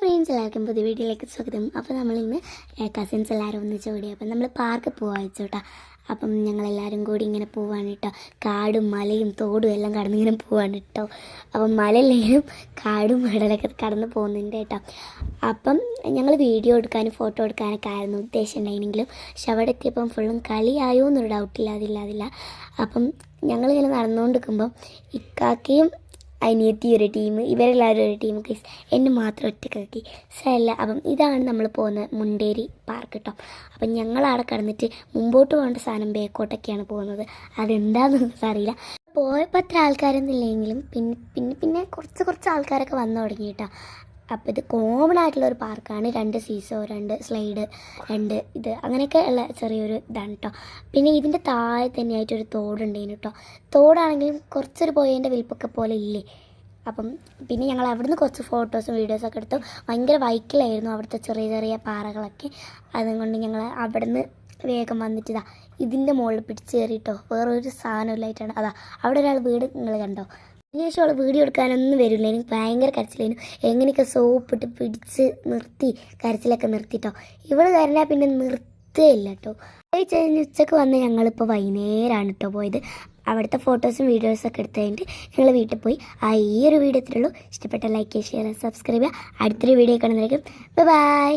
Friends എല്ലാവർക്കും പുതിയ വീഡിയോയിലേക്ക് സ്വാഗതം. അപ്പോൾ നമ്മളിന്ന് കസിൻസ് എല്ലാവരും ഒന്നിച്ച് കൂടി അപ്പം നമ്മൾ പാർക്ക് പോകാൻ വെച്ചു കേട്ടോ. അപ്പം ഞങ്ങളെല്ലാവരും കൂടി ഇങ്ങനെ പോവാണ് കേട്ടോ. കാടും മലയും തോടും എല്ലാം കടന്നിങ്ങനെ പോവാണ് കേട്ടോ. അപ്പം മലയില്ലെങ്കിലും കാടും മടലൊക്കെ കടന്ന് പോകുന്നുണ്ട് കേട്ടോ. അപ്പം ഞങ്ങൾ വീഡിയോ എടുക്കാനും ഫോട്ടോ എടുക്കാനൊക്കെ ആയിരുന്നു ഉദ്ദേശം ഉണ്ടായിരുന്നെങ്കിലും പക്ഷെ അവിടെ എത്തിയപ്പം ഫുള്ളും കളിയായോ എന്നൊരു ഡൗട്ടില്ല. അപ്പം ഞങ്ങളിങ്ങനെ നടന്നുകൊണ്ടിരിക്കുമ്പം ഇക്കാക്കയും അനിയത്തി ഒരു ടീം, ഇവരെല്ലാവരും ഒരു ടീം കേസ്, എന്നെ മാത്രം ഒറ്റക്കാക്കി സല്ല. അപ്പം ഇതാണ് നമ്മൾ പോകുന്ന മുണ്ടേരി പാർക്ക് കേട്ടോ. അപ്പം ഞങ്ങളവിടെ കടന്നിട്ട് മുമ്പോട്ട് പോകേണ്ട സാധനം ബേക്കോട്ടൊക്കെയാണ് പോകുന്നത്. അതെന്താണെന്നൊന്നും അറിയില്ല. പോയപ്പോൾ അത്ര ആൾക്കാരൊന്നും ഇല്ലെങ്കിലും പിന്നെ കുറച്ച് ആൾക്കാരൊക്കെ വന്നു തുടങ്ങി കേട്ടോ. അപ്പോൾ ഇത് കോമൺ ആയിട്ടുള്ളൊരു പാർക്കാണ്. 2 സീസോ, 2 സ്ലൈഡ്, 2 ഇത് അങ്ങനെയൊക്കെ ഉള്ള ചെറിയൊരു ഇതാണ് കേട്ടോ. പിന്നെ ഇതിൻ്റെ താഴെ തന്നെയായിട്ടൊരു തോടുണ്ടായിരുന്നു കേട്ടോ. തോടാണെങ്കിലും കുറച്ചൊരു പോയതിൻ്റെ വലിപ്പൊക്കെ പോലെ ഇല്ലേ. അപ്പം പിന്നെ ഞങ്ങൾ അവിടുന്ന് കുറച്ച് ഫോട്ടോസും വീഡിയോസൊക്കെ എടുത്തു. ഭയങ്കര വൈക്കിലായിരുന്നു അവിടുത്തെ ചെറിയ പാറകളൊക്കെ. അതുകൊണ്ട് ഞങ്ങൾ അവിടുന്ന് വേഗം വന്നിട്ട് ഇതിൻ്റെ മുകളിൽ പിടിച്ച് കയറിയിട്ടോ. വേറൊരു സാധനമില്ലായിട്ടാണ് അവിടെ ഒരാൾ വീട് നിങ്ങൾ കണ്ടോ. അതിനുശേഷം അവൾ വീഡിയോ എടുക്കാനൊന്നും വരില്ല. എനിക്ക് ഭയങ്കര കരച്ചിലായിരുന്നു. എങ്ങനെയൊക്കെ സോപ്പിട്ട് പിടിച്ച് നിർത്തി കരച്ചിലൊക്കെ നിർത്തിയിട്ടോ. ഇവള് കരഞ്ഞാൽ പിന്നെ നിർത്തുകയില്ല കേട്ടോ. കഴിഞ്ഞ് ഉച്ചക്ക് വന്ന് ഞങ്ങളിപ്പോൾ വൈകുന്നേരമാണ് കേട്ടോ പോയത്. അവിടുത്തെ ഫോട്ടോസും വീഡിയോസൊക്കെ എടുത്ത് കഴിഞ്ഞിട്ട് ഞങ്ങൾ വീട്ടിൽ പോയി. ഈ ഒരു വീഡിയോ ഇത്രയുള്ളൂ. ഇഷ്ടപ്പെട്ട ലൈക്ക്, ഷെയർ, സബ്സ്ക്രൈബ് ചെയ്യുക. അടുത്തൊരു വീഡിയോ കാണുന്നതായിരിക്കും. ബൈ.